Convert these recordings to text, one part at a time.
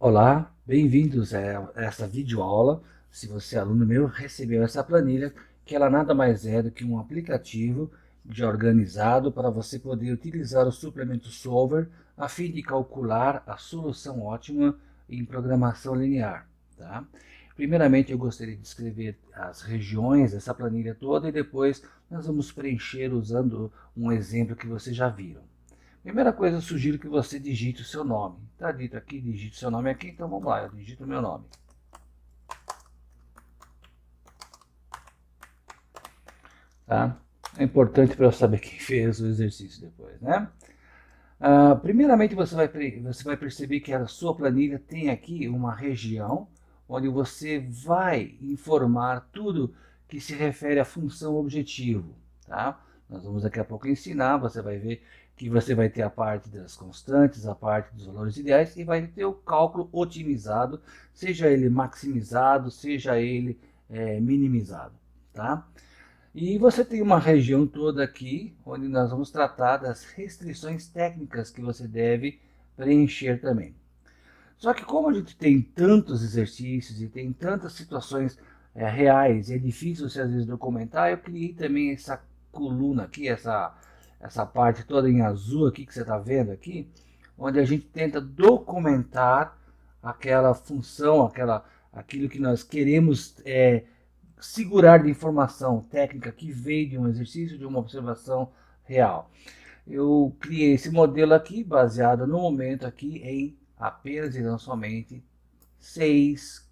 Olá, bem-vindos a essa videoaula. Se você é aluno meu, recebeu essa planilha, que ela nada mais é do que um aplicativo já organizado para você poder utilizar o suplemento Solver a fim de calcular a solução ótima em programação linear, tá? Primeiramente, eu gostaria de escrever as regiões dessa planilha toda e depois nós vamos preencher usando um exemplo que vocês já viram. Primeira coisa, eu sugiro que você digite o seu nome. Está dito aqui, digite o seu nome aqui, então vamos lá, eu digito o meu nome. Tá? É importante para eu saber quem fez o exercício depois, né? Primeiramente, você vai perceber que a sua planilha tem aqui uma região onde você vai informar tudo que se refere à função objetivo, tá? Nós vamos daqui a pouco ensinar, você vai ver que você vai ter a parte das constantes, a parte dos valores ideais e vai ter o cálculo otimizado, seja ele maximizado, seja ele minimizado, tá? E você tem uma região toda aqui, onde nós vamos tratar das restrições técnicas que você deve preencher também. Só que como a gente tem tantos exercícios e tem tantas situações reais, e é difícil você às vezes documentar, eu criei também essa coluna aqui, essa parte toda em azul aqui que você está vendo aqui, onde a gente tenta documentar aquela função, aquilo que nós queremos segurar de informação técnica que veio de um exercício, de uma observação real. Eu criei esse modelo aqui, baseado no momento aqui em apenas e não somente 6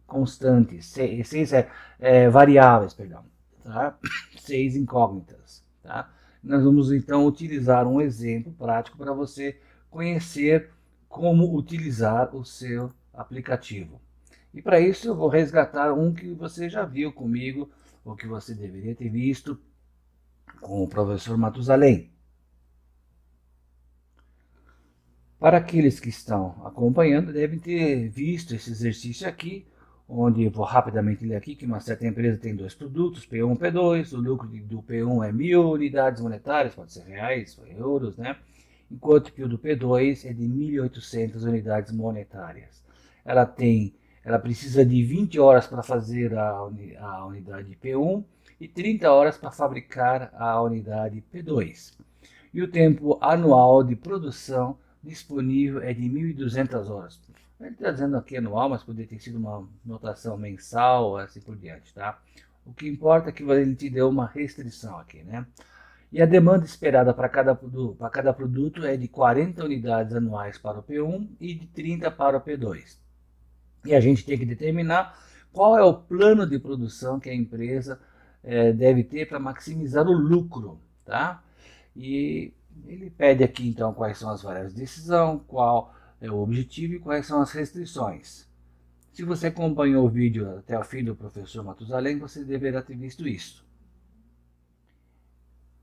constantes, seis variáveis, perdão, tá? 6 incógnitas, tá? Nós vamos então utilizar um exemplo prático para você conhecer como utilizar o seu aplicativo. E para isso eu vou resgatar um que você já viu comigo, ou que você deveria ter visto com o professor Matusalém. Para aqueles que estão acompanhando, devem ter visto esse exercício aqui, onde eu vou rapidamente ler aqui que uma certa empresa tem dois produtos, P1 e P2, o lucro do P1 é 1.000 unidades monetárias, pode ser reais, euros, né? Enquanto que o do P2 é de 1.800 unidades monetárias. Ela precisa de 20 horas para fazer a unidade P1 e 30 horas para fabricar a unidade P2. E o tempo anual de produção disponível é de 1.200 horas. Ele está dizendo aqui anual, mas poderia ter sido uma notação mensal, assim por diante, tá? O que importa é que ele te deu uma restrição aqui, né? E a demanda esperada para cada produto é de 40 unidades anuais para o P1 e de 30 para o P2. E a gente tem que determinar qual é o plano de produção que a empresa deve ter para maximizar o lucro, tá? E ele pede aqui então quais são as variáveis de decisão, qual é o objetivo e quais são as restrições. Se você acompanhou o vídeo até o fim do professor Matusalém, você deverá ter visto isso.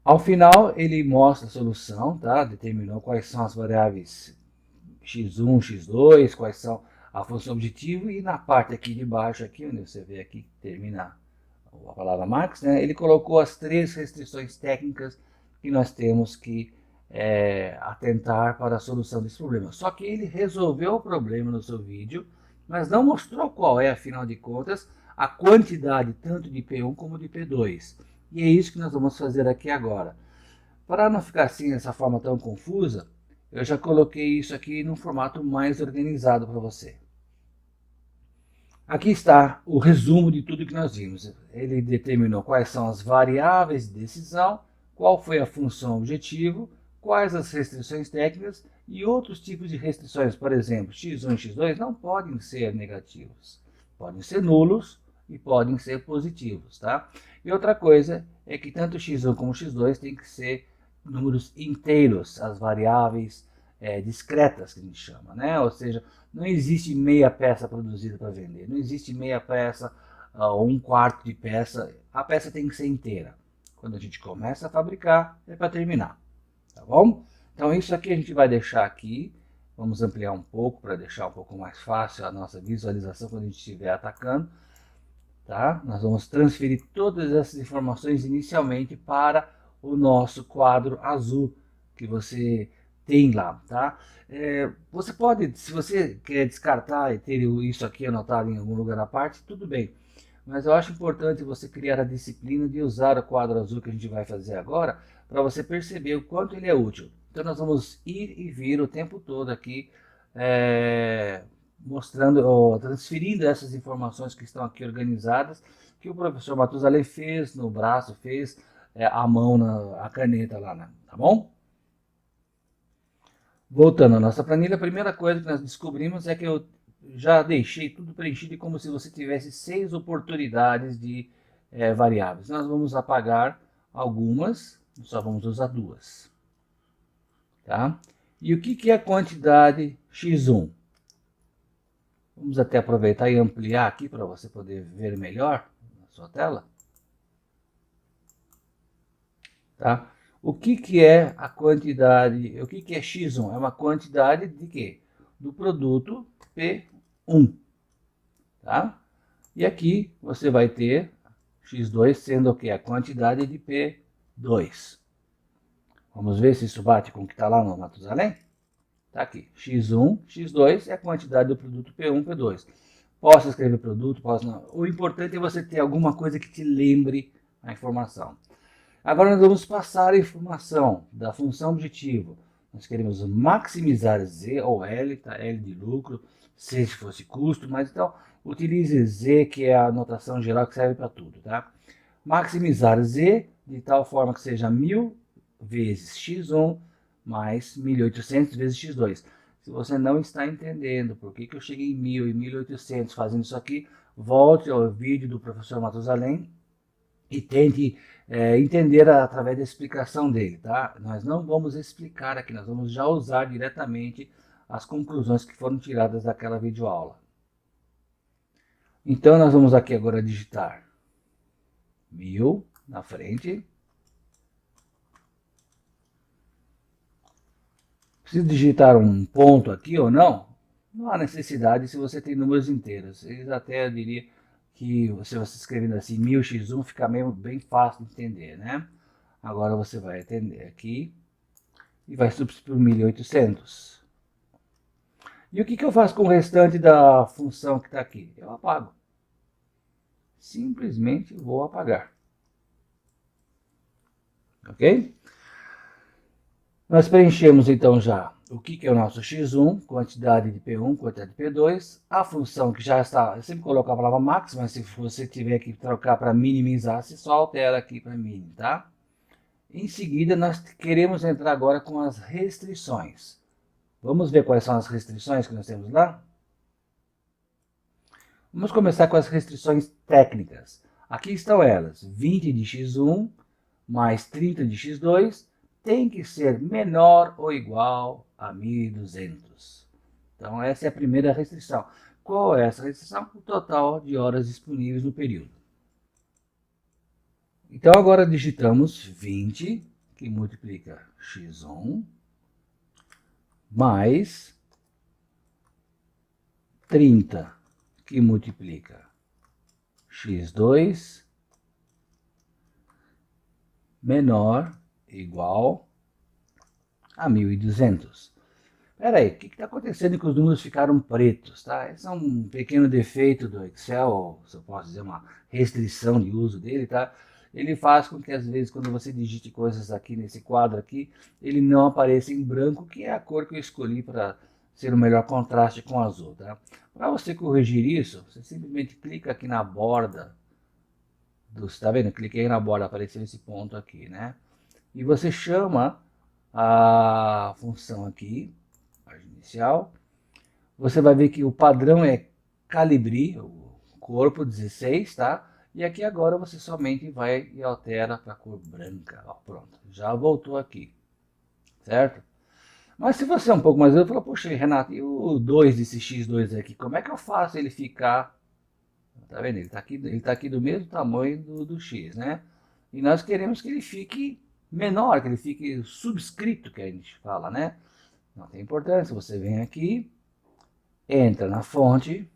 Ao final, ele mostra a solução, tá? Determinou quais são as variáveis x1, x2, quais são a função objetivo, e na parte aqui de baixo, aqui, onde você vê aqui que termina a palavra max, né? Ele colocou as 3 restrições técnicas que nós temos que atentar para a solução desse problema. Só que ele resolveu o problema no seu vídeo, mas não mostrou qual é, afinal de contas, a quantidade tanto de P1 como de P2. E é isso que nós vamos fazer aqui agora. Para não ficar assim, dessa forma tão confusa, eu já coloquei isso aqui num formato mais organizado para você. Aqui está o resumo de tudo que nós vimos. Ele determinou quais são as variáveis de decisão, qual foi a função objetivo, quais as restrições técnicas e outros tipos de restrições. Por exemplo, x1 e x2 não podem ser negativos, podem ser nulos e podem ser positivos, tá? E outra coisa é que tanto x1 como x2 tem que ser números inteiros, as variáveis discretas que a gente chama, né? Ou seja, não existe meia peça produzida para vender, não existe meia peça ou um quarto de peça, a peça tem que ser inteira. Quando a gente começa a fabricar, é para terminar, tá bom? Então isso aqui a gente vai deixar aqui, vamos ampliar um pouco para deixar um pouco mais fácil a nossa visualização quando a gente estiver atacando, tá? Nós vamos transferir todas essas informações inicialmente para o nosso quadro azul, que você tem lá, tá? Você pode, se você quer descartar e ter isso aqui anotado em algum lugar à parte, tudo bem. Mas eu acho importante você criar a disciplina de usar o quadro azul que a gente vai fazer agora, para você perceber o quanto ele é útil. Então nós vamos ir e vir o tempo todo aqui, mostrando, ou transferindo essas informações que estão aqui organizadas, que o professor Matusalém fez no braço, fez a mão, a caneta lá, né? Tá bom? Voltando à nossa planilha, a primeira coisa que nós descobrimos é que eu já deixei tudo preenchido como se você tivesse 6 oportunidades de variáveis. Nós vamos apagar algumas, só vamos usar 2. Tá? E o que é a quantidade x1? Vamos até aproveitar e ampliar aqui para você poder ver melhor na sua tela. Tá? O que é a quantidade, o que é x1? É uma quantidade de quê? Do produto P1. Tá? E aqui você vai ter x2 sendo o que? A quantidade de P2. Vamos ver se isso bate com o que está lá no Matusalém? Está aqui, x1, x2 é a quantidade do produto P1, P2. Posso escrever produto, posso não. O importante é você ter alguma coisa que te lembre a informação. Agora nós vamos passar a informação da função objetivo. Nós queremos maximizar Z ou L, tá? L de lucro, C se fosse custo, mas então utilize Z, que é a notação geral que serve para tudo, tá? Maximizar Z de tal forma que seja 1000 vezes x1 mais 1800 vezes x2. Se você não está entendendo por que eu cheguei em 1000 e 1800 fazendo isso aqui, volte ao vídeo do professor Matusalém e tente entender através da explicação dele, tá? Nós não vamos explicar aqui, nós vamos já usar diretamente as conclusões que foram tiradas daquela videoaula. Então, nós vamos aqui agora digitar 1000 na frente. Preciso digitar um ponto aqui ou não? Não há necessidade se você tem números inteiros. Eles até diria que se você escrevendo assim 1000x1 fica meio bem fácil de entender, né? Agora você vai atender aqui e vai substituir por 1800. E o que eu faço com o restante da função que está aqui? Eu apago. Simplesmente vou apagar. Ok? Nós preenchemos então já o que é o nosso x1, quantidade de P1, quantidade de P2, a função que já está, eu sempre coloco a palavra max, mas se você tiver que trocar para minimizar, você só altera aqui para min, tá? Em seguida, nós queremos entrar agora com as restrições. Vamos ver quais são as restrições que nós temos lá? Vamos começar com as restrições técnicas. Aqui estão elas, 20 de x1 mais 30 de x2, tem que ser menor ou igual a 1200. Então essa é a primeira restrição. Qual é essa restrição? O total de horas disponíveis no período. Então agora digitamos 20, que multiplica x1, mais 30, que multiplica x2, menor igual a 1200. Espera aí, o que está acontecendo que os números ficaram pretos, tá? Esse é um pequeno defeito do Excel, ou se eu posso dizer uma restrição de uso dele, tá? Ele faz com que às vezes quando você digite coisas aqui nesse quadro aqui, ele não apareça em branco, que é a cor que eu escolhi para ser o melhor contraste com o azul, tá? Para você corrigir isso, você simplesmente clica aqui na borda, tá vendo? Cliquei na borda, apareceu esse ponto aqui, né? E você chama a função aqui, página inicial. Você vai ver que o padrão é Calibri, o corpo 16, tá? E aqui agora você somente vai e altera para a cor branca. Ó, pronto, já voltou aqui, certo? Mas se você é um pouco mais eu falo, poxa, Renato, e o 2 desse x2 aqui, como é que eu faço ele ficar? Tá vendo? Ele tá aqui do mesmo tamanho do x, né? E nós queremos que ele fique menor, que ele fique subscrito, que a gente fala, né? Não tem importância, você vem aqui, entra na fonte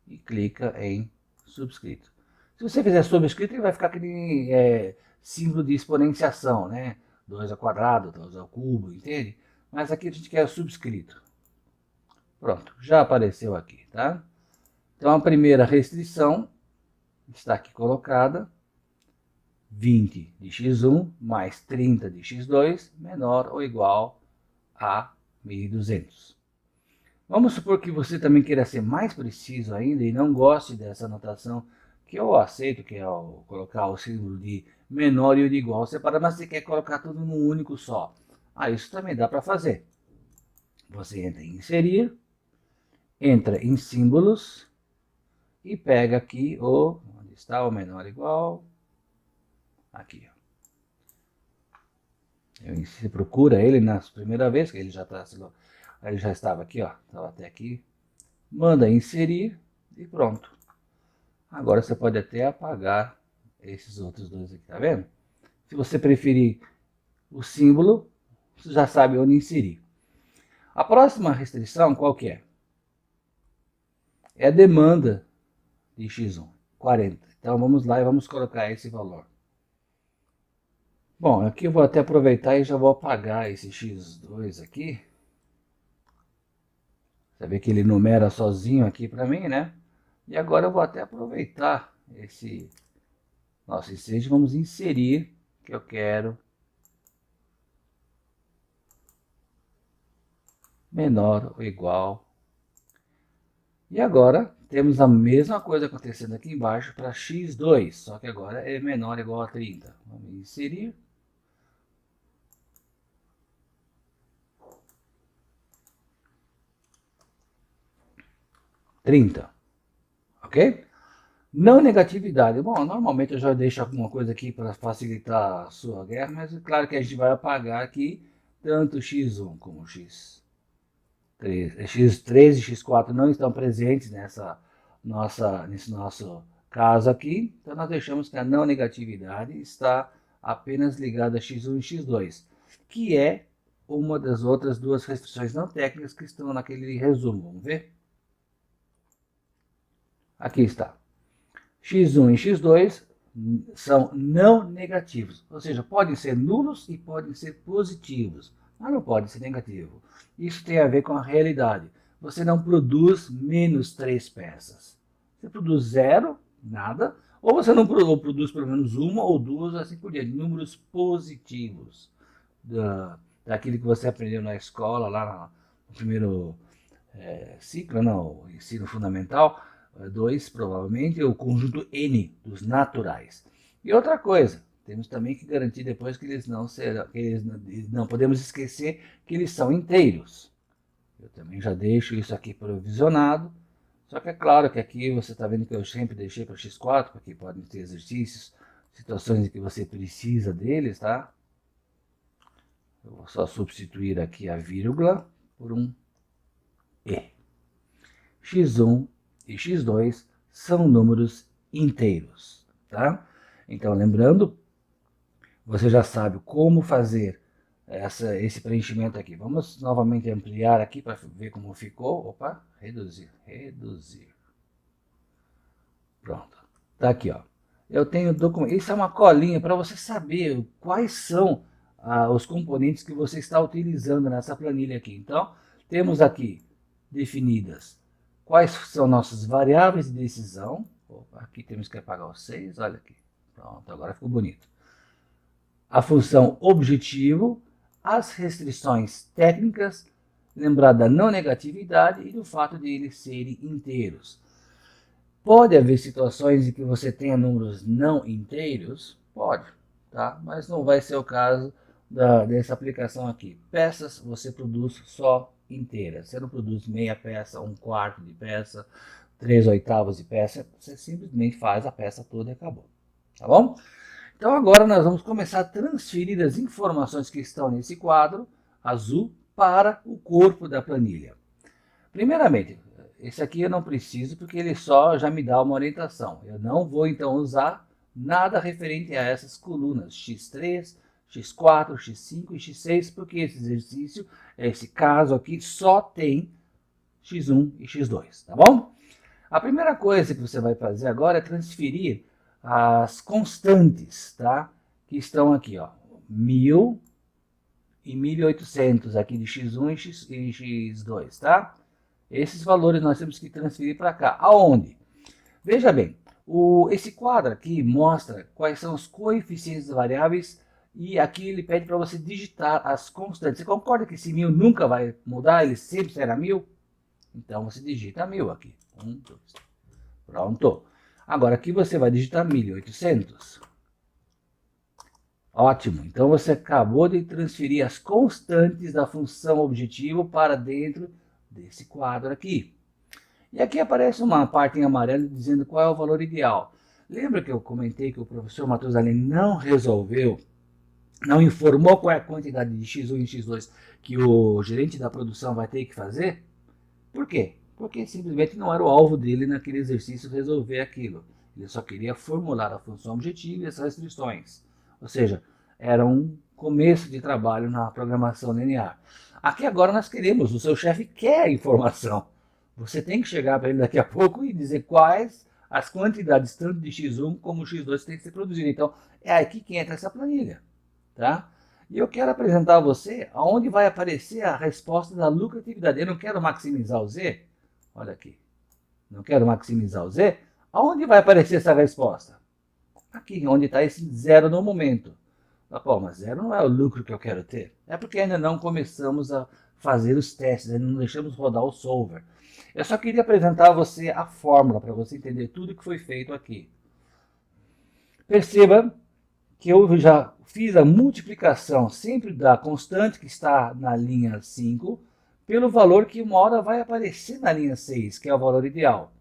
e clica em subscrito. Se você fizer subscrito, ele vai ficar aquele símbolo de exponenciação, né? 2 ao quadrado, 2 ao cubo, entende? Mas aqui a gente quer subscrito. Pronto, já apareceu aqui, tá? Então a primeira restrição está aqui colocada. 20 de x1 mais 30 de x2 menor ou igual a 1.200. Vamos supor que você também queira ser mais preciso ainda e não goste dessa notação que eu aceito, que é colocar o símbolo de menor e o de igual separado, mas você quer colocar tudo num único só. Isso também dá para fazer. Você entra em inserir, entra em símbolos e pega aqui onde está o menor e igual. Aqui, ó. Você procura ele na primeira vez, que ele já estava aqui, ó, estava até aqui. Manda inserir e pronto. Agora você pode até apagar esses outros dois aqui, tá vendo? Se você preferir o símbolo, você já sabe onde inserir. A próxima restrição qual que é? É a demanda de x1, 40. Então vamos lá e vamos colocar esse valor. Bom, aqui eu vou até aproveitar e já vou apagar esse x2 aqui. Você vê que ele numera sozinho aqui para mim, né? E agora eu vou até aproveitar esse nosso ensejo, vamos inserir que eu quero menor ou igual. E agora temos a mesma coisa acontecendo aqui embaixo para x2, só que agora é menor ou igual a 30. Vamos inserir. Ok? Não negatividade. Bom, normalmente eu já deixo alguma coisa aqui para facilitar a sua guerra, mas é claro que a gente vai apagar aqui tanto x1 como x3. X3 e x4 não estão presentes nesse nosso caso aqui, então nós deixamos que a não negatividade está apenas ligada a x1 e x2, que é uma das outras duas restrições não técnicas que estão naquele resumo. Vamos ver? Aqui está. x1 e x2 são não negativos, ou seja, podem ser nulos e podem ser positivos, mas não pode ser negativo. Isso tem a ver com a realidade. Você não produz menos 3 peças. Você produz 0, nada, ou você não produz pelo menos uma ou duas, assim por diante. Números positivos daquilo que você aprendeu na escola, lá no primeiro ciclo, não, ensino fundamental. 2, provavelmente, o conjunto N dos naturais. E outra coisa, temos também que garantir depois que eles não serão, não podemos esquecer que eles são inteiros. Eu também já deixo isso aqui provisionado, só que é claro que aqui você está vendo que eu sempre deixei para x4, porque podem ter exercícios, situações em que você precisa deles, tá? Eu vou só substituir aqui a vírgula por um E. x1 e x2 são números inteiros, tá? Então, lembrando, você já sabe como fazer esse preenchimento aqui. Vamos novamente ampliar aqui para ver como ficou. Opa, reduzir. Pronto. Tá aqui, ó. Eu tenho documento. Isso é uma colinha para você saber quais são os componentes que você está utilizando nessa planilha aqui. Então, temos aqui definidas quais são nossas variáveis de decisão. Opa, aqui temos que apagar o 6, olha aqui. Pronto, agora ficou bonito. A função objetivo, as restrições técnicas, lembrar da não negatividade e do fato de eles serem inteiros. Pode haver situações em que você tenha números não inteiros? Pode, tá? Mas não vai ser o caso dessa aplicação aqui. Peças você produz só inteiras. Você não produz meia peça, um quarto de peça, 3/8 de peça. Você simplesmente faz a peça toda e acabou. Tá bom? Então agora nós vamos começar a transferir as informações que estão nesse quadro azul para o corpo da planilha. Primeiramente, esse aqui eu não preciso porque ele só já me dá uma orientação. Eu não vou então usar nada referente a essas colunas x3, x4, x5 e x6, porque esse exercício, esse caso aqui, só tem x1 e x2, tá bom? A primeira coisa que você vai fazer agora é transferir as constantes, tá? Que estão aqui, ó, 1000 e 1800 aqui de x1 e x2, tá? Esses valores nós temos que transferir para cá. Aonde? Veja bem, esse quadro aqui mostra quais são os coeficientes das variáveis e aqui ele pede para você digitar as constantes. Você concorda que esse 1000 nunca vai mudar? Ele sempre será 1000? Então você digita 1000 aqui. 1, 2, pronto. Agora aqui você vai digitar 1800. Ótimo. Então você acabou de transferir as constantes da função objetivo para dentro desse quadro aqui. E aqui aparece uma parte em amarelo dizendo qual é o valor ideal. Lembra que eu comentei que o professor Matusalem não resolveu, não informou qual é a quantidade de x1 e x2 que o gerente da produção vai ter que fazer? Por quê? Porque simplesmente não era o alvo dele naquele exercício resolver aquilo. Ele só queria formular a função objetiva e as restrições. Ou seja, era um começo de trabalho na programação linear. Aqui agora nós queremos, o seu chefe quer a informação. Você tem que chegar para ele daqui a pouco e dizer quais as quantidades tanto de x1 como x2 tem que ser produzido. Então, é aqui que entra essa planilha. Tá? E eu quero apresentar a você aonde vai aparecer a resposta da lucratividade. Eu não quero maximizar o z. Olha aqui. Não quero maximizar o z. Aonde vai aparecer essa resposta? Aqui, onde está esse zero no momento. Pô, mas zero não é o lucro que eu quero ter. É porque ainda não começamos a fazer os testes, ainda não deixamos rodar o solver. Eu só queria apresentar a você a fórmula, para você entender tudo que foi feito aqui. Perceba que eu já fiz a multiplicação sempre da constante que está na linha 5 pelo valor que uma hora vai aparecer na linha 6, que é o valor ideal.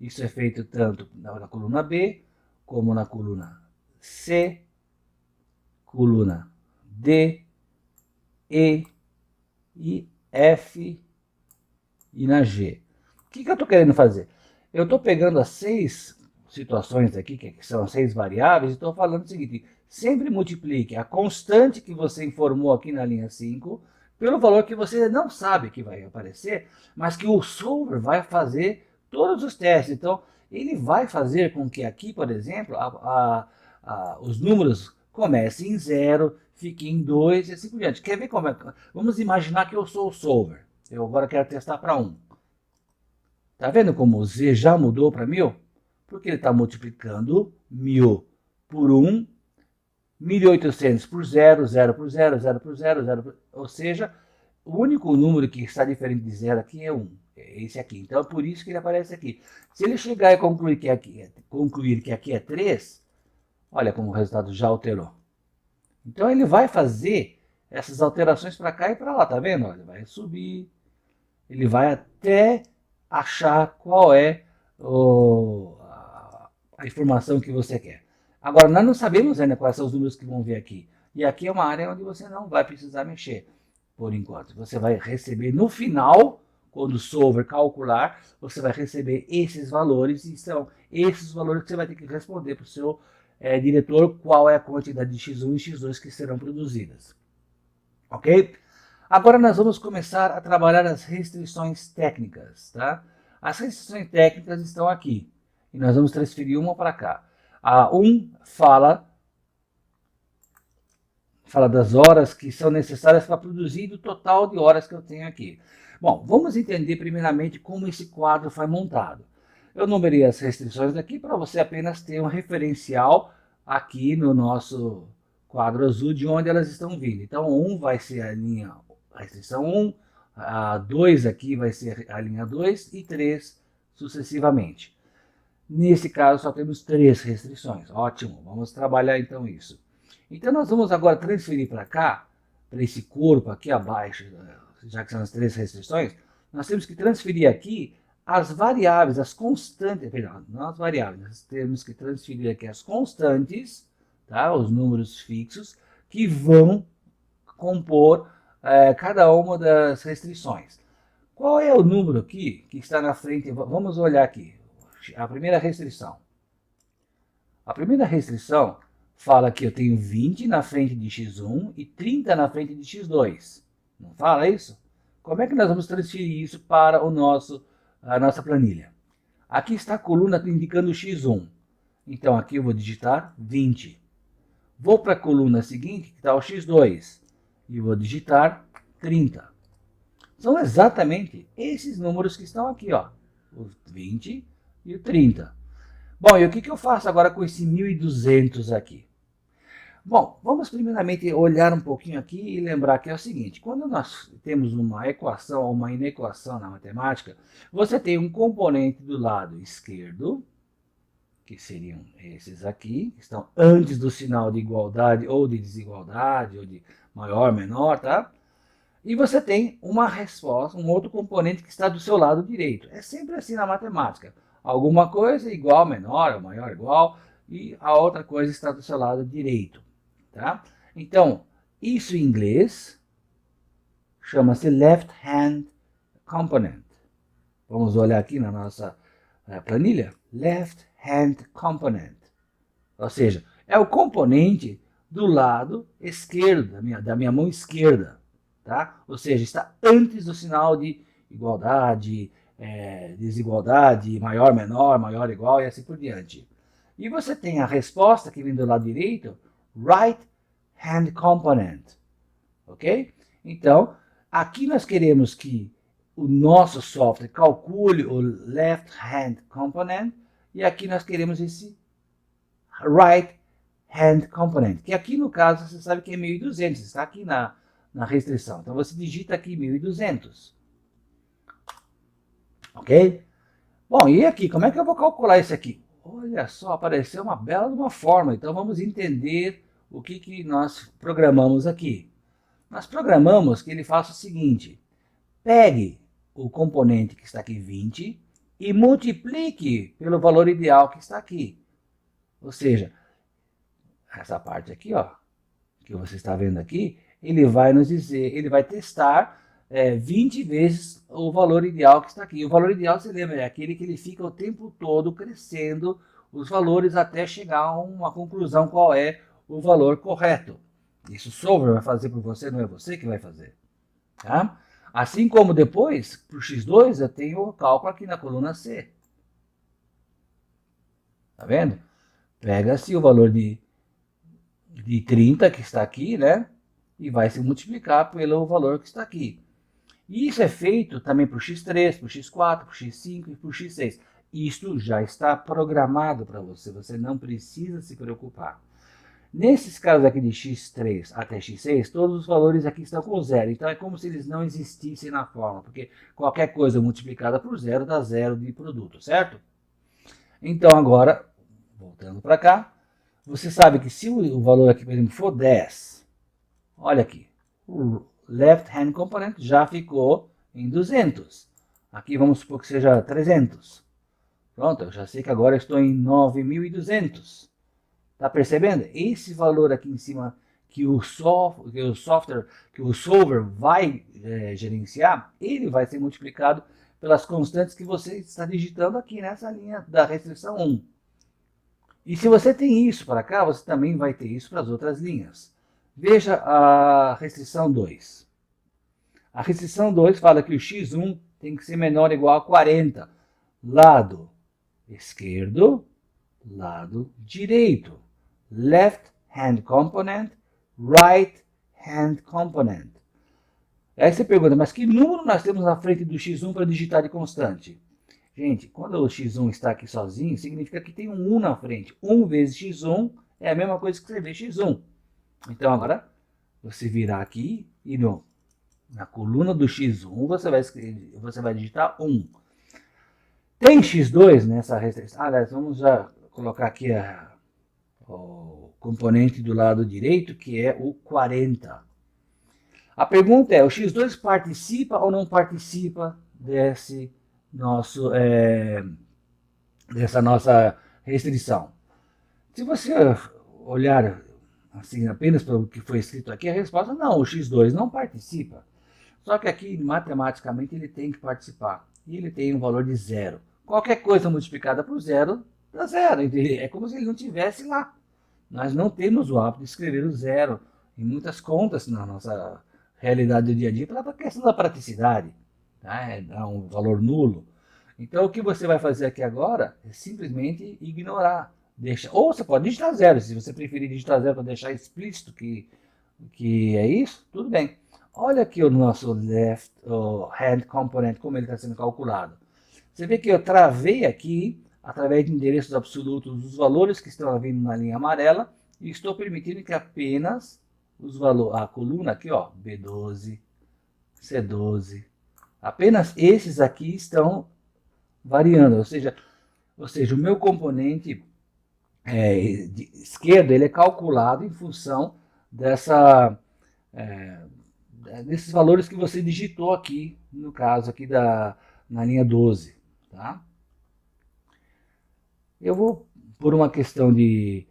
Isso é feito tanto na coluna B, como na coluna C, coluna D, E e F e na G. O que eu estou querendo fazer? Eu estou pegando as 6 situações aqui, que são as 6 variáveis, e estou falando o seguinte: sempre multiplique a constante que você informou aqui na linha 5 pelo valor que você não sabe que vai aparecer, mas que o solver vai fazer todos os testes. Então, ele vai fazer com que aqui, por exemplo, os números comecem em 0, fiquem em 2 e assim por diante. Quer ver como é? Vamos imaginar que eu sou o solver. Eu agora quero testar para 1. Tá vendo como o z já mudou para 1000? Porque ele está multiplicando 1000 por 1, 1800 por 0, 0 por 0, 0 por 0, 0 por... Ou seja, o único número que está diferente de 0 aqui é 1. É esse aqui. Então é por isso que ele aparece aqui. Se ele chegar e concluir que aqui é 3, olha como o resultado já alterou. Então ele vai fazer essas alterações para cá e para lá, tá vendo? Olha, vai subir, ele vai até achar qual é a informação que você quer. Agora, nós não sabemos ainda quais são os números que vão vir aqui. E aqui é uma área onde você não vai precisar mexer, por enquanto. Você vai receber no final, quando o solver calcular, você vai receber esses valores, e são esses valores que você vai ter que responder para o seu diretor qual é a quantidade de x1 e x2 que serão produzidas. Ok? Agora nós vamos começar a trabalhar as restrições técnicas. Tá? As restrições técnicas estão aqui. E nós vamos transferir uma para cá. A 1 fala das horas que são necessárias para produzir o total de horas que eu tenho aqui. Bom, vamos entender primeiramente como esse quadro foi montado. Eu numerei as restrições aqui para você apenas ter um referencial aqui no nosso quadro azul de onde elas estão vindo. Então, 1 vai ser a restrição 1, a 2 aqui vai ser a linha 2 e 3 sucessivamente. Nesse caso, só temos 3 restrições. Ótimo, vamos trabalhar então isso. Então, nós vamos agora transferir para cá, para esse corpo aqui abaixo, já que são as 3 restrições, nós temos que transferir aqui as variáveis, as constantes, perdão, não as variáveis, nós temos que transferir aqui as constantes, tá? Os números fixos, que vão compor cada uma das restrições. Qual é o número aqui que está na frente? Vamos olhar aqui. A primeira restrição. A primeira restrição fala que eu tenho 20 na frente de x1 e 30 na frente de x2. Não fala isso? Como é que nós vamos transferir isso para a nossa planilha? Aqui está a coluna indicando x1. Então aqui eu vou digitar 20. Vou para a coluna seguinte, que está o x2. e vou digitar 30. São exatamente esses números que estão aqui, ó, o 20 e o 30. Bom, e o que eu faço agora com esse 1.200 aqui? Bom, vamos primeiramente olhar um pouquinho aqui e lembrar que é o seguinte, quando nós temos uma equação ou uma inequação na matemática, você tem um componente do lado esquerdo, que seriam esses aqui, que estão antes do sinal de igualdade ou de desigualdade, ou de maior, menor, tá? E você tem uma resposta, um outro componente que está do seu lado direito. É sempre assim na matemática. Alguma coisa igual, menor, ou maior, igual, e a outra coisa está do seu lado direito. Tá? Então, isso em inglês chama-se left hand component. Vamos olhar aqui na nossa planilha. Left hand component. Ou seja, é o componente do lado esquerdo, da minha mão esquerda. Tá? Ou seja, está antes do sinal de igualdade, desigualdade, maior, menor, maior, igual e assim por diante. E você tem a resposta que vem do lado direito, right hand component, ok? Então, aqui nós queremos que o nosso software calcule o left hand component e aqui nós queremos esse right hand component, que aqui no caso você sabe que é 1.200, está aqui na restrição. Então você digita aqui 1.200, ok? Bom, e aqui, como é que eu vou calcular isso aqui? Olha só, apareceu uma bela de uma forma, então vamos entender o que nós programamos aqui. Nós programamos que ele faça o seguinte, pegue o componente que está aqui 20 e multiplique pelo valor ideal que está aqui. Ou seja, essa parte aqui, ó, que você está vendo aqui, ele vai nos dizer, ele vai testar 20 vezes o valor ideal que está aqui. O valor ideal, você lembra, é aquele que ele fica o tempo todo crescendo os valores até chegar a uma conclusão qual é o valor correto. Isso o solver vai fazer por você, não é você que vai fazer. Tá? Assim como depois, para o x2, eu tenho o cálculo aqui na coluna C. Tá vendo? Pega-se o valor de 30 que está aqui, né? E vai se multiplicar pelo valor que está aqui. E isso é feito também para o x3, para o x4, para o x5 e para o x6. Isto já está programado para você, você não precisa se preocupar. Nesses casos aqui de x3 até x6, todos os valores aqui estão com zero. Então é como se eles não existissem na forma, porque qualquer coisa multiplicada por zero dá zero de produto, certo? Então agora, voltando para cá, você sabe que se o valor aqui, por exemplo, for 10, olha aqui, o left hand component já ficou em 200. Aqui vamos supor que seja 300. Pronto, eu já sei que agora eu estou em 9.200. Tá percebendo? Esse valor aqui em cima que o solver vai gerenciar, ele vai ser multiplicado pelas constantes que você está digitando aqui nessa linha da restrição 1. E se você tem isso para cá, você também vai ter isso para as outras linhas. Veja a restrição 2. A restrição 2 fala que o x1 tem que ser menor ou igual a 40. Lado esquerdo, lado direito. Left hand component, right hand component. Aí você pergunta, mas que número nós temos na frente do x1 para digitar de constante? Gente, quando o x1 está aqui sozinho, significa que tem um 1 na frente. 1 vezes x1 é a mesma coisa que escrever x1. Então agora, você virar aqui e na coluna do x1 você vai digitar 1. Tem x2 nessa restrição? Aliás, vamos já colocar aqui o componente do lado direito, que é o 40. A pergunta é, o x2 participa ou não participa dessa nossa restrição? Se você olhar assim, apenas para o que foi escrito aqui, a resposta é não, o x2 não participa. Só que aqui, matematicamente, ele tem que participar. E ele tem um valor de zero. Qualquer coisa multiplicada por zero, dá zero. É como se ele não tivesse lá. Nós não temos o hábito de escrever o zero em muitas contas na nossa realidade do dia a dia, pela questão da praticidade. Tá? Dá um valor nulo. Então, o que você vai fazer aqui agora é simplesmente ignorar. Ou você pode digitar zero, se você preferir digitar zero para deixar explícito que que é isso, tudo bem. Olha aqui o nosso left hand component, como ele está sendo calculado. Você vê que eu travei aqui, através de endereços absolutos, os valores que estão vindo na linha amarela, e estou permitindo que apenas os valores, a coluna aqui, ó, B12, C12, apenas esses aqui estão variando, ou seja, o meu componente esquerdo ele é calculado em função desses valores que você digitou aqui, no caso aqui na linha 12. Tá? Eu vou, por uma questão de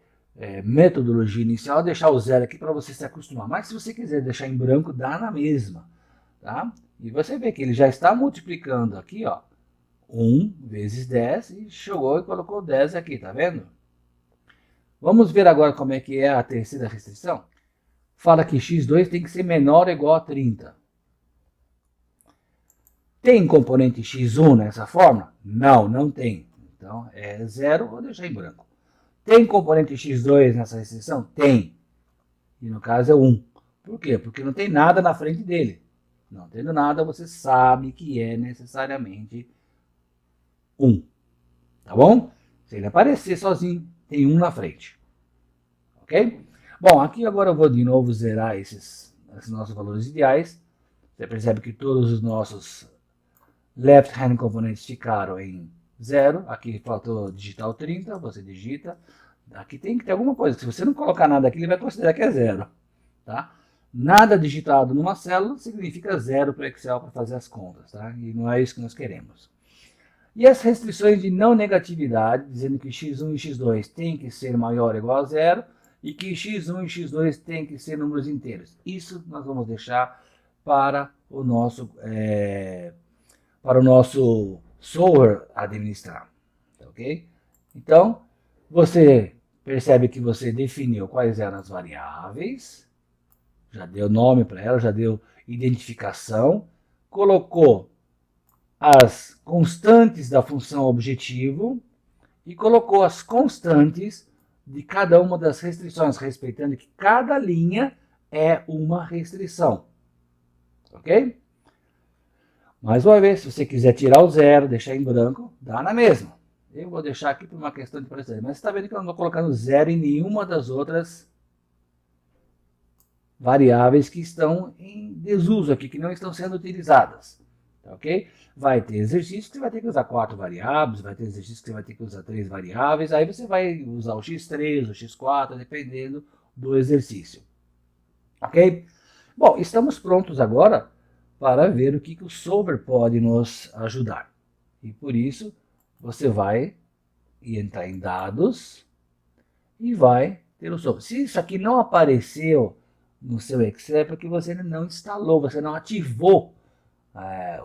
metodologia inicial, deixar o zero aqui para você se acostumar. Mas se você quiser deixar em branco, dá na mesma. Tá? E você vê que ele já está multiplicando aqui, ó, 1 vezes 10 e chegou e colocou 10 aqui, tá vendo? Vamos ver agora como é que é a terceira restrição. Fala que x2 tem que ser menor ou igual a 30. Tem componente x1 nessa fórmula? Não, não tem. Então é 0, vou deixar em branco. Tem componente x2 nessa restrição? Tem. E no caso é 1. Por quê? Porque não tem nada na frente dele. Não tendo nada, você sabe que é necessariamente 1. Tá bom? Se ele aparecer sozinho, tem 1 na frente. Ok? Bom, aqui agora eu vou de novo zerar esses nossos valores ideais. Você percebe que todos os nossos left hand components ficaram em 0. Aqui faltou digitar o 30, você digita. Aqui tem que ter alguma coisa. Se você não colocar nada aqui, ele vai considerar que é 0. Tá? Nada digitado numa célula significa 0 para o Excel para fazer as contas. Tá? E não é isso que nós queremos. E as restrições de não negatividade, dizendo que x1 e x2 tem que ser maior ou igual a 0, e que x1 e x2 tem que ser números inteiros. Isso nós vamos deixar para o nosso solver administrar. Ok? Então, você percebe que você definiu quais eram as variáveis, já deu nome para elas, já deu identificação, colocou as constantes da função objetivo e colocou as constantes de cada uma das restrições, respeitando que cada linha é uma restrição. Ok? Mais uma vez, se você quiser tirar o 0, deixar em branco, dá na mesma. Eu vou deixar aqui por uma questão de precisão. Mas você está vendo que eu não estou colocando 0 em nenhuma das outras variáveis que estão em desuso aqui, que não estão sendo utilizadas. Ok? Vai ter exercício que você vai ter que usar 4 variáveis, vai ter exercício que você vai ter que usar 3 variáveis, aí você vai usar o x3, o x4, dependendo do exercício. Ok? Bom, estamos prontos agora para ver o que o solver pode nos ajudar. E por isso, você vai entrar em dados e vai ter o solver. Se isso aqui não apareceu no seu Excel, é porque você não instalou, você não ativou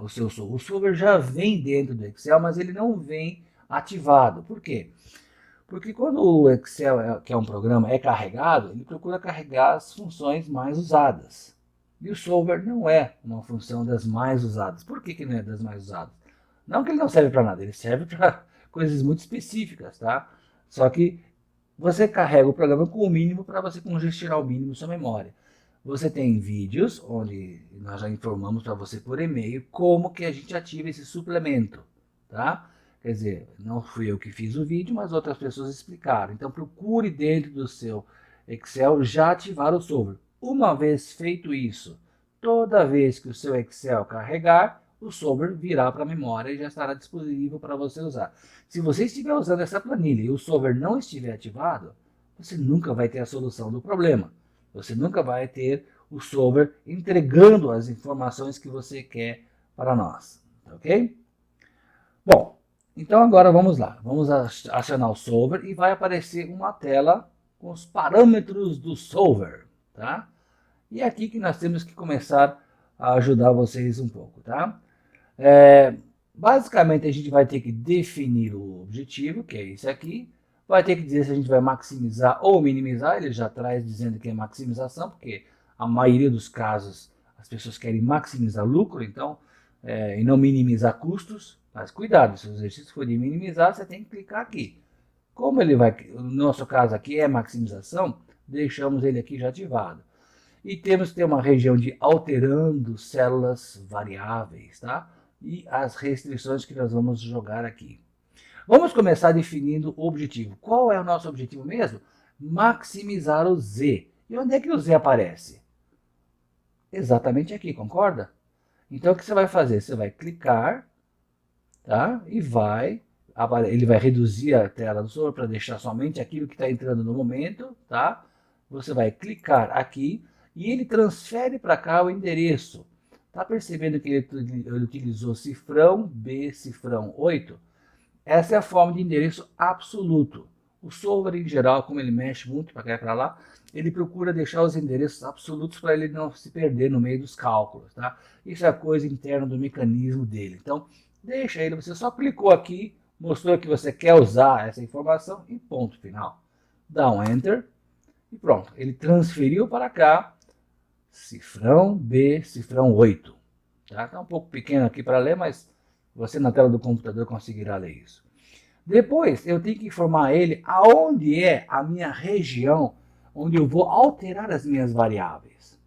o seu solver. O solver já vem dentro do Excel, mas ele não vem ativado. Por quê? Porque quando o Excel, que é um programa, é carregado, ele procura carregar as funções mais usadas. E o solver não é uma função das mais usadas. Por que não é das mais usadas? Não que ele não serve para nada, ele serve para coisas muito específicas, tá? Só que você carrega o programa com o mínimo para você congestionar ao mínimo sua memória. Você tem vídeos onde nós já informamos para você por e-mail como que a gente ativa esse suplemento, tá? Quer dizer, não fui eu que fiz o vídeo, mas outras pessoas explicaram. Então procure dentro do seu Excel já ativar o solver. Uma vez feito isso, toda vez que o seu Excel carregar, o solver virá para a memória e já estará disponível para você usar. Se você estiver usando essa planilha e o solver não estiver ativado, você nunca vai ter a solução do problema. Você nunca vai ter o solver entregando as informações que você quer para nós. Ok? Bom, então agora vamos lá. Vamos acionar o solver e vai aparecer uma tela com os parâmetros do solver. Tá? E é aqui que nós temos que começar a ajudar vocês um pouco. Tá? Basicamente a gente vai ter que definir o objetivo, que é esse aqui. Vai ter que dizer se a gente vai maximizar ou minimizar. Ele já traz dizendo que é maximização, porque a maioria dos casos as pessoas querem maximizar lucro, então, e não minimizar custos. Mas cuidado, se o exercício for de minimizar, você tem que clicar aqui. Como ele vai, no nosso caso aqui é maximização, deixamos ele aqui já ativado. E temos que ter uma região de alterando células variáveis, tá? E as restrições que nós vamos jogar aqui. Vamos começar definindo o objetivo. Qual é o nosso objetivo mesmo? Maximizar o Z. E onde é que o Z aparece? Exatamente aqui, concorda? Então, o que você vai fazer? Você vai clicar, tá? E ele vai reduzir a tela do Solver para deixar somente aquilo que está entrando no momento, tá? Você vai clicar aqui e ele transfere para cá o endereço. Tá percebendo que ele utilizou cifrão B, cifrão 8? Essa é a forma de endereço absoluto. O Solver, em geral, como ele mexe muito para cá e para lá, ele procura deixar os endereços absolutos para ele não se perder no meio dos cálculos, tá? Isso é a coisa interna do mecanismo dele. Então, deixa ele, você só clicou aqui, mostrou que você quer usar essa informação e ponto final. Dá um Enter e pronto. Ele transferiu para cá, cifrão B, cifrão 8. Tá um pouco pequeno aqui para ler, mas você na tela do computador conseguirá ler isso. Depois eu tenho que informar ele aonde é a minha região onde eu vou alterar as minhas variáveis.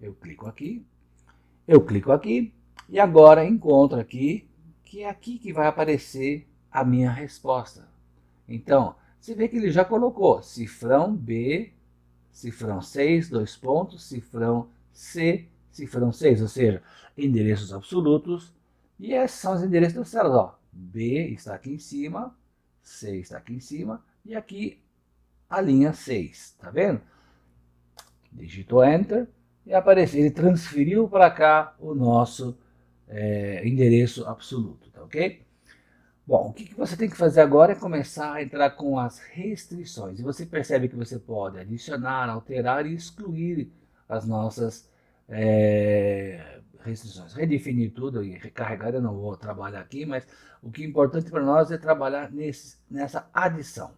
Eu clico aqui e agora encontro aqui que é aqui que vai aparecer a minha resposta. Então, você vê que ele já colocou cifrão B, cifrão 6, dois pontos, cifrão C, cifrão 6, ou seja, endereços absolutos. E esses são os endereços das células. Ó. B está aqui em cima, C está aqui em cima e aqui a linha 6. Tá vendo? Digitou Enter e apareceu. Ele transferiu para cá o nosso endereço absoluto. Tá ok? Bom, o que você tem que fazer agora é começar a entrar com as restrições. E você percebe que você pode adicionar, alterar e excluir as nossas restrições. Redefinir tudo e recarregar, eu não vou trabalhar aqui, mas o que é importante para nós é trabalhar nessa adição.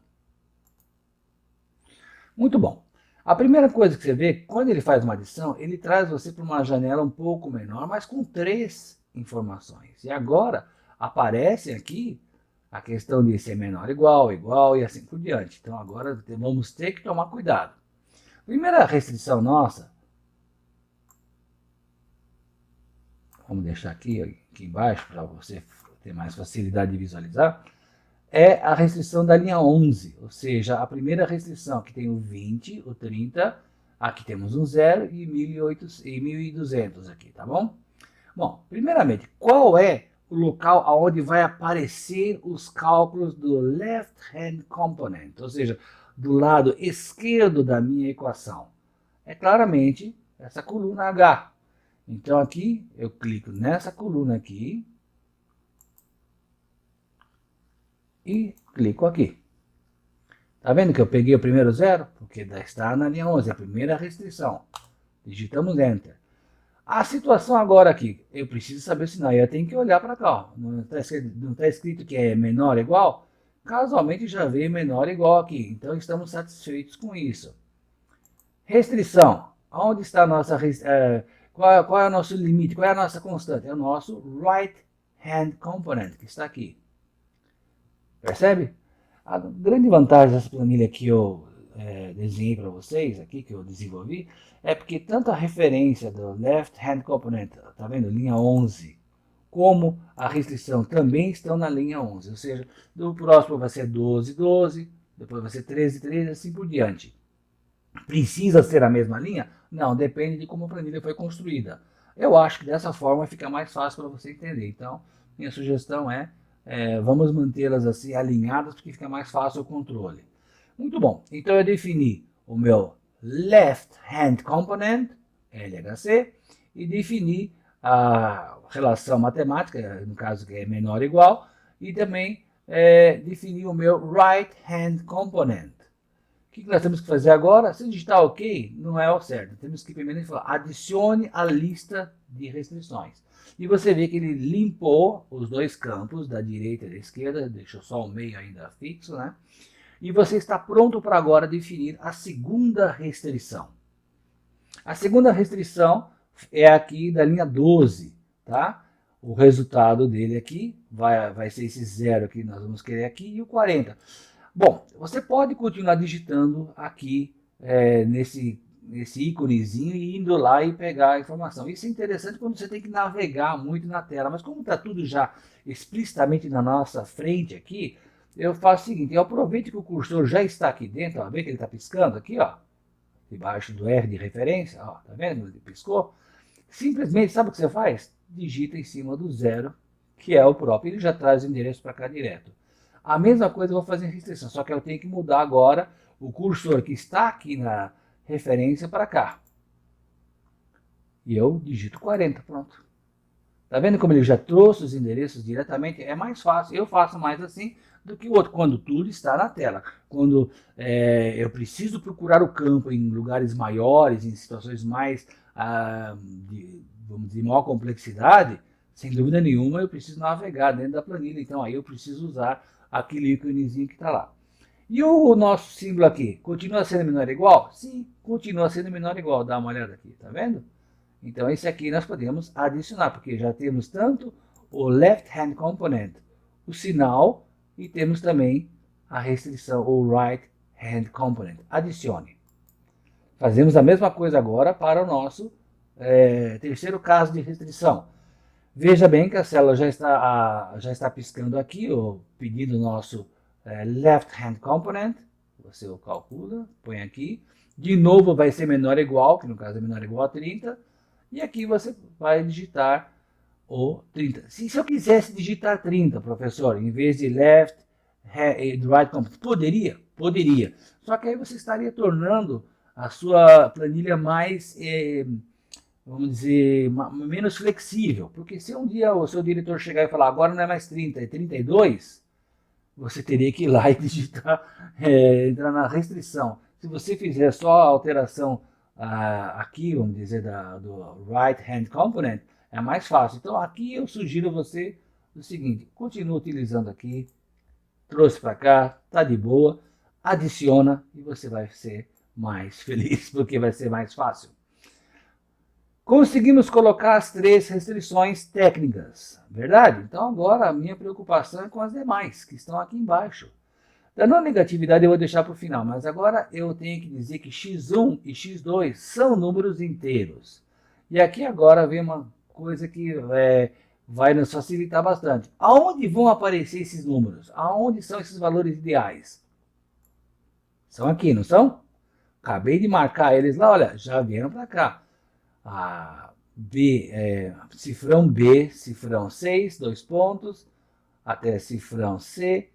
Muito bom. A primeira coisa que você vê, quando ele faz uma adição, ele traz você para uma janela um pouco menor, mas com 3 informações. E agora aparece aqui a questão de ser menor igual e assim por diante. Então agora vamos ter que tomar cuidado. Primeira restrição nossa, vamos deixar aqui embaixo para você ter mais facilidade de visualizar, é a restrição da linha 11, ou seja, a primeira restrição que tem o 20, o 30, aqui temos um 0 e 1.200 aqui, tá bom? Bom, primeiramente, qual é o local onde vai aparecer os cálculos do left hand component, ou seja, do lado esquerdo da minha equação? É claramente essa coluna H. Então aqui eu clico nessa coluna aqui e clico aqui. Tá vendo que eu peguei o primeiro 0? Porque está na linha 11, a primeira restrição. Digitamos Enter. A situação agora aqui, eu preciso saber o sinal, eu tenho que olhar para cá. Ó. Não está escrito que é menor ou igual? Casualmente já veio menor ou igual aqui, então estamos satisfeitos com isso. Restrição. Onde está a nossa qual é o nosso limite? Qual é a nossa constante? É o nosso right hand component, que está aqui. Percebe? A grande vantagem dessa planilha que eu desenhei para vocês, aqui que eu desenvolvi, é porque tanto a referência do left hand component, tá vendo? Linha 11, como a restrição também estão na linha 11. Ou seja, do próximo vai ser 12, 12, depois vai ser 13, 13, assim por diante. Precisa ser a mesma linha? Não, depende de como a planilha foi construída. Eu acho que dessa forma fica mais fácil para você entender. Então, minha sugestão é vamos mantê-las assim alinhadas, porque fica mais fácil o controle. Muito bom, então eu defini o meu left hand component, LHC, e defini a relação matemática, no caso que é menor ou igual, e também defini o meu right hand component. O que nós temos que fazer agora? Se digitar OK, não é o certo. Temos que primeiro falar, adicione a lista de restrições. E você vê que ele limpou os dois campos, da direita e da esquerda, deixou só o meio ainda fixo, né? E você está pronto para agora definir a segunda restrição. A segunda restrição é aqui da linha 12, tá? O resultado dele aqui vai ser esse 0 que nós vamos querer aqui e o 40. Bom, você pode continuar digitando aqui esse íconezinho e indo lá e pegar a informação. Isso é interessante quando você tem que navegar muito na tela, mas como está tudo já explicitamente na nossa frente aqui, eu faço o seguinte, eu aproveito que o cursor já está aqui dentro, ó, vê que ele está piscando aqui, ó, debaixo do R de referência, ó, tá vendo? Ele piscou. Simplesmente, sabe o que você faz? Digita em cima do 0, que é o próprio, ele já traz o endereço para cá direto. A mesma coisa eu vou fazer em restrição, só que eu tenho que mudar agora o cursor que está aqui na referência para cá. E eu digito 40, pronto. Tá vendo como ele já trouxe os endereços diretamente? É mais fácil, eu faço mais assim do que o outro, quando tudo está na tela. Quando eu preciso procurar o campo em lugares maiores, em situações mais, vamos dizer, maior complexidade, sem dúvida nenhuma eu preciso navegar dentro da planilha, então aí eu preciso usar aquele íconezinho que está lá. E o nosso símbolo aqui, continua sendo menor ou igual? Sim, continua sendo menor ou igual, dá uma olhada aqui, tá vendo? Então esse aqui nós podemos adicionar, porque já temos tanto o left hand component, o sinal, e temos também a restrição, o right hand component. Adicione. Fazemos a mesma coisa agora para o nosso terceiro caso de restrição. Veja bem que a célula já está piscando aqui, pedindo o nosso left hand component. Você o calcula, põe aqui. De novo vai ser menor ou igual, que no caso é menor ou igual a 30. E aqui você vai digitar o 30. Se eu quisesse digitar 30, professor, em vez de left and right component, poderia? Poderia. Só que aí você estaria tornando a sua planilha mais, vamos dizer, menos flexível. Porque se um dia o seu diretor chegar e falar, agora não é mais 30, é 32, você teria que ir lá e digitar, entrar na restrição. Se você fizer só a alteração aqui, vamos dizer, do right hand component, é mais fácil. Então aqui eu sugiro você o seguinte, continua utilizando aqui, trouxe para cá, tá de boa, adiciona e você vai ser mais feliz, porque vai ser mais fácil. Conseguimos colocar as 3 restrições técnicas, verdade? Então agora a minha preocupação é com as demais, que estão aqui embaixo. Da não negatividade eu vou deixar para o final, mas agora eu tenho que dizer que x1 e x2 são números inteiros. E aqui agora vem uma coisa que vai nos facilitar bastante. Aonde vão aparecer esses números? Aonde são esses valores ideais? São aqui, não são? Acabei de marcar eles lá, olha, já vieram para cá. Cifrão B, cifrão 6, 2 pontos, até cifrão C,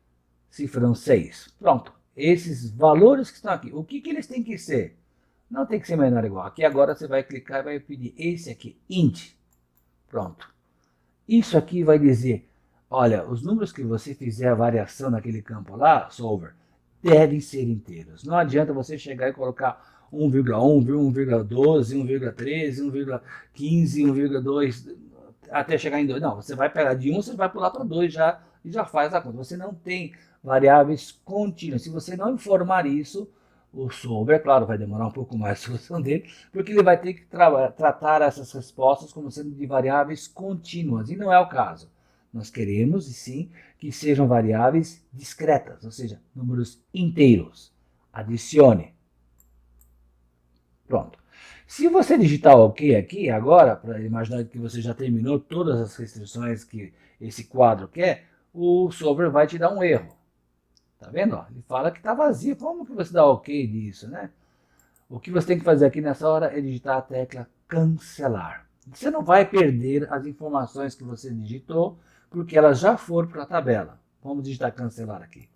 cifrão 6. Pronto. Esses valores que estão aqui, o que eles têm que ser? Não tem que ser menor ou igual. Aqui agora você vai clicar e vai pedir esse aqui, int. Pronto. Isso aqui vai dizer, olha, os números que você fizer a variação naquele campo lá, solver, devem ser inteiros. Não adianta você chegar e colocar 1,1, 1,12, 1,13, 1,15, 1,2, até chegar em 2. Não, você vai pegar de 1, você vai pular para 2 já, e já faz a conta. Você não tem variáveis contínuas. Se você não informar isso, o solver, claro, vai demorar um pouco mais a solução dele, porque ele vai ter que tratar essas respostas como sendo de variáveis contínuas, e não é o caso. Nós queremos, sim, que sejam variáveis discretas, ou seja, números inteiros. Adicione. Pronto. Se você digitar OK aqui agora, para imaginar que você já terminou todas as restrições que esse quadro quer, o solver vai te dar um erro. Tá vendo? Ó, ele fala que está vazio. Como que você dá OK disso, né? O que você tem que fazer aqui nessa hora é digitar a tecla cancelar. Você não vai perder as informações que você digitou, porque elas já foram para a tabela. Vamos digitar cancelar aqui.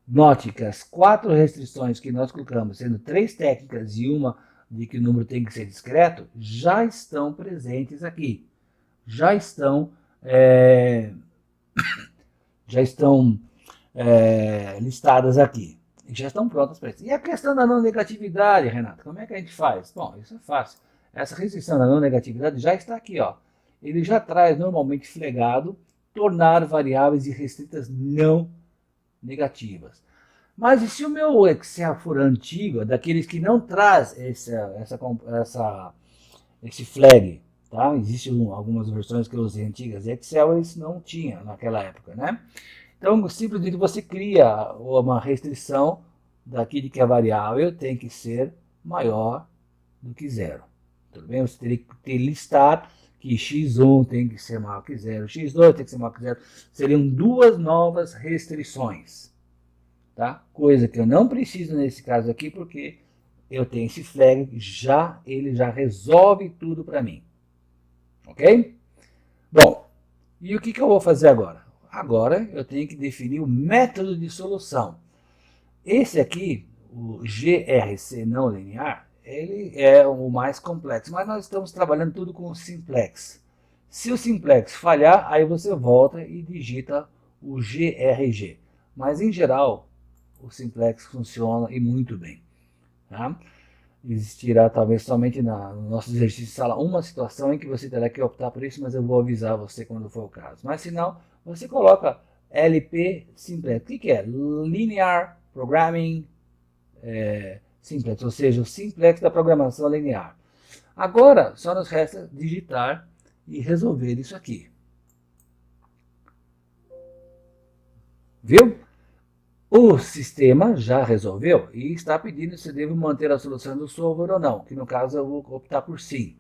Note que as 4 restrições que nós colocamos, sendo 3 técnicas e uma de que o número tem que ser discreto, já estão presentes aqui. Já estão listadas aqui. Já estão prontas para isso. E a questão da não negatividade, Renato, como é que a gente faz? Bom, isso é fácil. Essa restrição da não negatividade já está aqui, ó. Ele já traz normalmente flegado tornar variáveis irrestritas não negativas. Mas e se o meu Excel for antigo, daqueles que não traz esse flag, tá? Existem algumas versões que eu usei antigas de Excel, eles não tinham naquela época, né? Então, simplesmente você cria uma restrição daqui de que a variável tem que ser maior do que 0. Tudo bem? Você teria que listar que x1 tem que ser maior que 0, x2 tem que ser maior que 0. Seriam duas novas restrições. Tá? Coisa que eu não preciso nesse caso aqui, porque eu tenho esse flag, ele já resolve tudo para mim. Ok? Bom, e o que eu vou fazer agora? Agora eu tenho que definir o método de solução. Esse aqui, o GRC não linear, ele é o mais complexo, mas nós estamos trabalhando tudo com o simplex. Se o simplex falhar, aí você volta e digita o GRG. Mas em geral, o simplex funciona e muito bem. Tá? Existirá talvez somente no nosso exercício de sala uma situação em que você terá que optar por isso, mas eu vou avisar você quando for o caso. Mas se não, você coloca LP Simplex. O que é? Linear Programming Simplex, ou seja, o simplex da programação linear. Agora, só nos resta digitar e resolver isso aqui. Viu? O sistema já resolveu e está pedindo se devo manter a solução do solver ou não, que no caso eu vou optar por sim.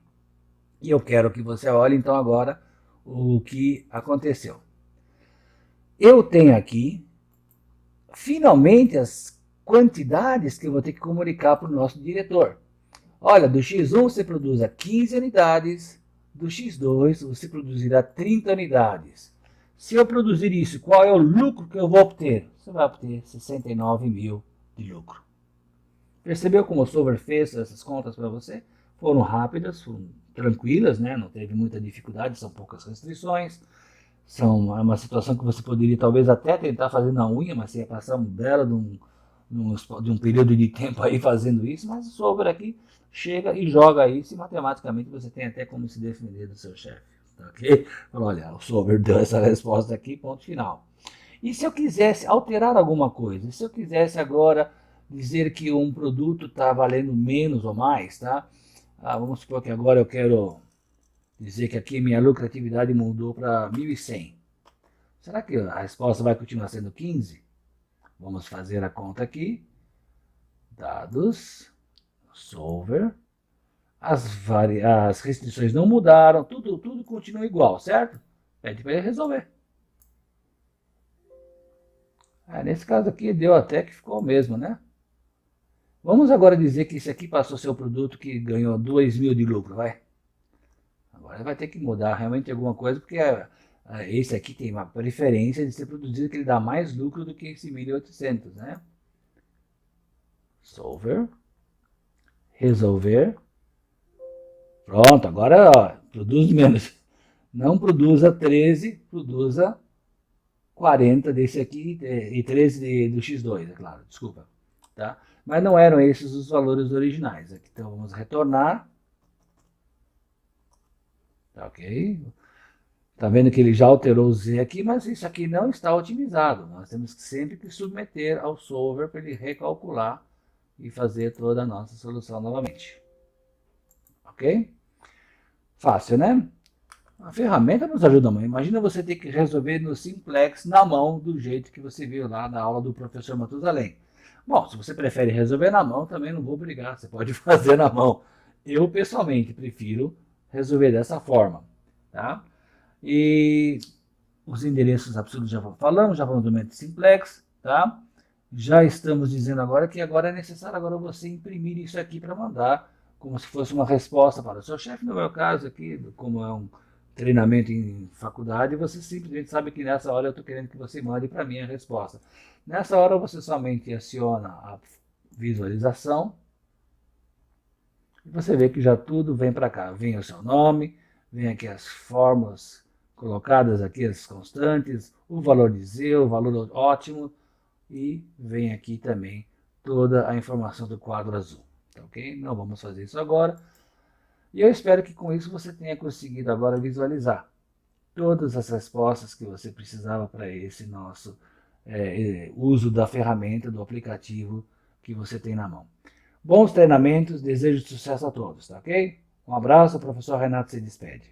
E eu quero que você olhe então agora o que aconteceu. Eu tenho aqui, finalmente, as quantidades que eu vou ter que comunicar para o nosso diretor. Olha, do X1 você produz 15 unidades, do X2 você produzirá 30 unidades. Se eu produzir isso, qual é o lucro que eu vou obter? Você vai obter 69 mil de lucro. Percebeu como o solver fez essas contas para você? Foram rápidas, foram tranquilas, né? Não teve muita dificuldade, são poucas restrições. É uma situação que você poderia talvez até tentar fazer na unha, mas você ia passar um belo de um período de tempo aí fazendo isso, mas o solver aqui chega e joga isso e matematicamente você tem até como se defender do seu chefe. Ok? Olha, o solver deu essa resposta aqui, ponto final. E se eu quisesse alterar alguma coisa? Se eu quisesse agora dizer que um produto está valendo menos ou mais, tá? Vamos supor que agora eu quero dizer que aqui minha lucratividade mudou para 1.100. Será que a resposta vai continuar sendo 15? Vamos fazer a conta aqui. Dados, solver. As restrições não mudaram, tudo continua igual, certo? Pede para ele resolver. Nesse caso aqui deu até que ficou o mesmo, né? Vamos agora dizer que esse aqui passou a ser o produto que ganhou 2.000 de lucro, vai? Agora vai ter que mudar realmente alguma coisa, porque esse aqui tem uma preferência de ser produzido que ele dá mais lucro do que esse 1.800, né? Solver. Resolver. Pronto, agora ó, produz menos. Não produza 13, produza 40 desse aqui e 13 do X2, é claro, desculpa. Tá? Mas não eram esses os valores originais. Então vamos retornar. Tá ok? Tá vendo que ele já alterou o Z aqui, mas isso aqui não está otimizado. Nós temos sempre que submeter ao solver para ele recalcular e fazer toda a nossa solução novamente. Ok? Fácil, né? A ferramenta nos ajuda muito. Imagina você ter que resolver no simplex na mão do jeito que você viu lá na aula do professor Matusalém. Bom, se você prefere resolver na mão, também não vou obrigar. Você pode fazer na mão. Eu, pessoalmente, prefiro resolver dessa forma. Tá? E os endereços absurdos já falamos do método simplex. Tá? Já estamos dizendo agora que agora é necessário agora você imprimir isso aqui para mandar como se fosse uma resposta para o seu chefe. No meu caso aqui, como é um treinamento em faculdade, você simplesmente sabe que nessa hora eu estou querendo que você mande para mim a resposta. Nessa hora você somente aciona a visualização e você vê que já tudo vem para cá. Vem o seu nome, vem aqui as fórmulas colocadas aqui, as constantes, o valor de Z, o valor ótimo e vem aqui também toda a informação do quadro azul. Ok? Não vamos fazer isso agora. E eu espero que com isso você tenha conseguido agora visualizar todas as respostas que você precisava para esse nosso uso da ferramenta, do aplicativo que você tem na mão. Bons treinamentos, desejo sucesso a todos, tá ok? Um abraço, o professor Renato se despede.